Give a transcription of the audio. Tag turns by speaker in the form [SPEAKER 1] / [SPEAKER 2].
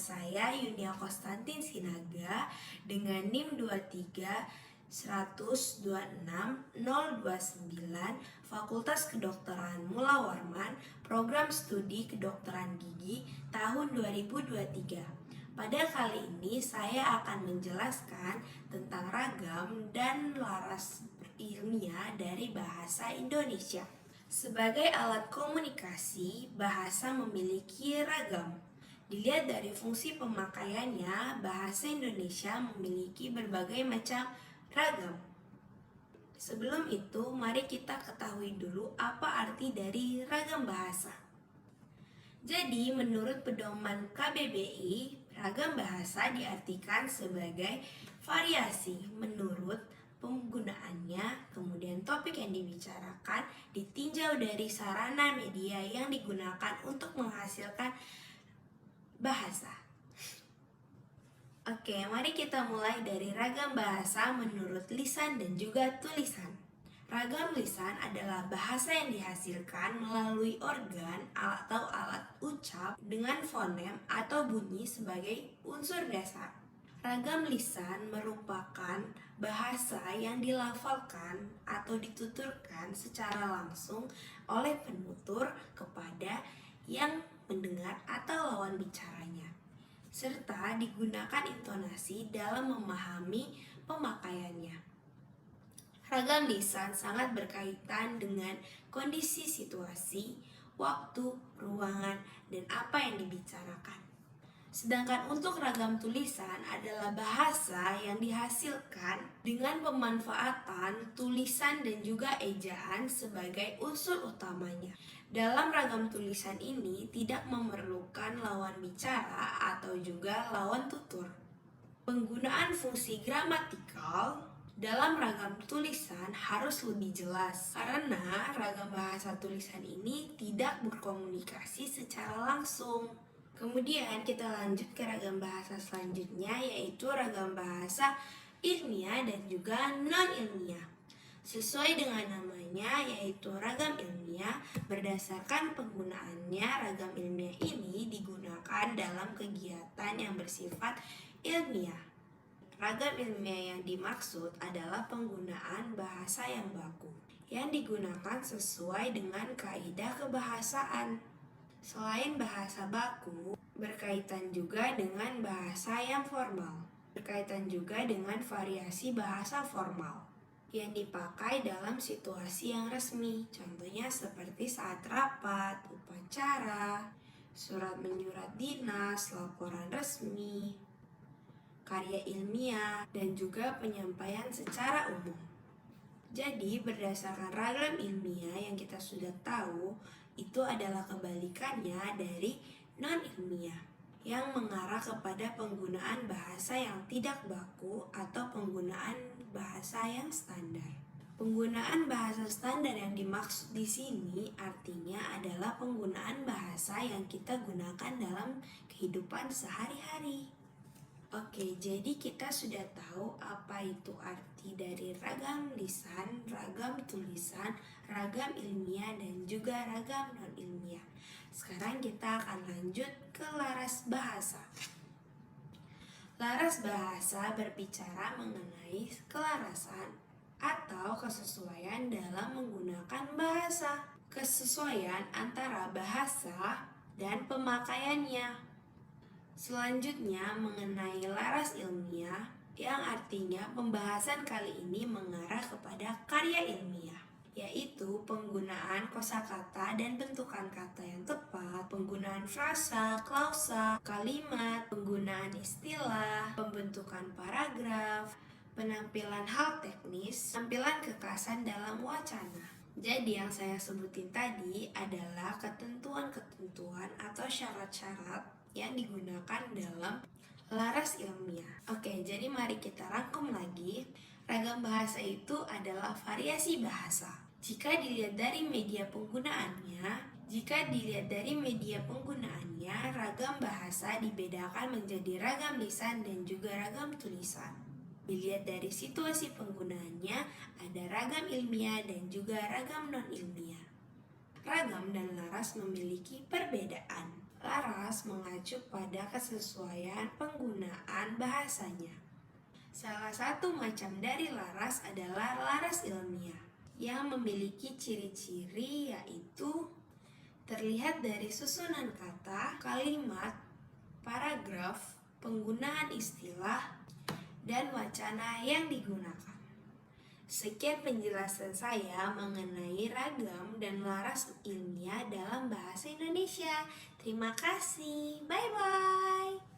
[SPEAKER 1] saya Yunia Konstantin Sinaga dengan NIM 2316029 Fakultas Kedokteran Mula Warman, Program Studi Kedokteran Gigi tahun 2023. Pada kali ini saya akan menjelaskan tentang ragam dan laras ilmiah dari bahasa Indonesia. Sebagai alat komunikasi, bahasa memiliki ragam. Dilihat dari fungsi pemakaiannya, bahasa Indonesia memiliki berbagai macam ragam. Sebelum itu, mari kita ketahui dulu apa arti dari ragam bahasa. Jadi, menurut pedoman KBBI, ragam bahasa diartikan sebagai variasi menurut penggunaannya, kemudian topik yang dibicarakan ditinjau dari sarana media yang digunakan untuk menghasilkan bahasa. Oke, mari kita mulai dari ragam bahasa menurut lisan dan juga tulisan. Ragam lisan adalah bahasa yang dihasilkan melalui organ atau alat ucap dengan fonem atau bunyi sebagai unsur dasar. Ragam lisan merupakan bahasa yang dilafalkan atau dituturkan secara langsung oleh penutur kepada yang mendengar atau lawan bicaranya, serta digunakan intonasi dalam memahami pemakaiannya. Ragam lisan sangat berkaitan dengan kondisi situasi, waktu, ruangan, dan apa yang dibicarakan. Sedangkan untuk ragam tulisan adalah bahasa yang dihasilkan dengan pemanfaatan tulisan dan juga ejaan sebagai unsur utamanya. Dalam ragam tulisan ini tidak memerlukan lawan bicara atau juga lawan tutur. Penggunaan fungsi gramatikal dalam ragam tulisan harus lebih jelas karena ragam bahasa tulisan ini tidak berkomunikasi secara langsung. Kemudian kita lanjut ke ragam bahasa selanjutnya, yaitu ragam bahasa ilmiah dan juga non-ilmiah. Sesuai dengan namanya, yaitu ragam ilmiah, berdasarkan penggunaannya, ragam ilmiah ini digunakan dalam kegiatan yang bersifat ilmiah. Ragam ilmiah yang dimaksud adalah penggunaan bahasa yang baku, yang digunakan sesuai dengan kaidah kebahasaan. Selain bahasa baku, berkaitan juga dengan bahasa yang formal. Berkaitan juga dengan variasi bahasa formal yang dipakai dalam situasi yang resmi. Contohnya seperti saat rapat, upacara, surat menyurat dinas, laporan resmi, karya ilmiah, dan juga penyampaian secara umum. Jadi berdasarkan ragam ilmiah yang kita sudah tahu, itu adalah kebalikannya dari non-ilmiah yang mengarah kepada penggunaan bahasa yang tidak baku atau penggunaan bahasa yang standar. Penggunaan bahasa standar yang dimaksud di sini artinya adalah penggunaan bahasa yang kita gunakan dalam kehidupan sehari-hari. Oke, jadi kita sudah tahu apa itu arti dari ragam lisan, ragam tulisan, ragam ilmiah, dan juga ragam non-ilmiah. Sekarang kita akan lanjut ke laras bahasa. Laras bahasa berbicara mengenai kelarasan atau kesesuaian dalam menggunakan bahasa. Kesesuaian antara bahasa dan pemakaiannya. Selanjutnya mengenai laras ilmiah, yang artinya pembahasan kali ini mengarah kepada karya ilmiah, yaitu penggunaan kosakata dan bentukan kata yang tepat, penggunaan frasa, klausa, kalimat, penggunaan istilah, pembentukan paragraf, penampilan hal teknis, tampilan kekasan dalam wacana. Jadi yang saya sebutin tadi adalah ketentuan-ketentuan atau syarat-syarat yang digunakan dalam laras ilmiah. Oke, jadi mari kita rangkum lagi. Ragam bahasa itu adalah variasi bahasa. Jika dilihat dari media penggunaannya, ragam bahasa dibedakan menjadi ragam lisan dan juga ragam tulisan. Dilihat dari situasi penggunaannya, ada ragam ilmiah dan juga ragam non-ilmiah. Ragam dan laras memiliki perbedaan. Laras laras mengacu pada kesesuaian penggunaan bahasanya. Salah satu macam dari laras adalah laras ilmiah yang memiliki ciri-ciri yaitu terlihat dari susunan kata, kalimat, paragraf, penggunaan istilah, dan wacana yang digunakan. Sekian penjelasan saya mengenai ragam dan laras ilmiah dalam bahasa Indonesia. Terima kasih. Bye-bye.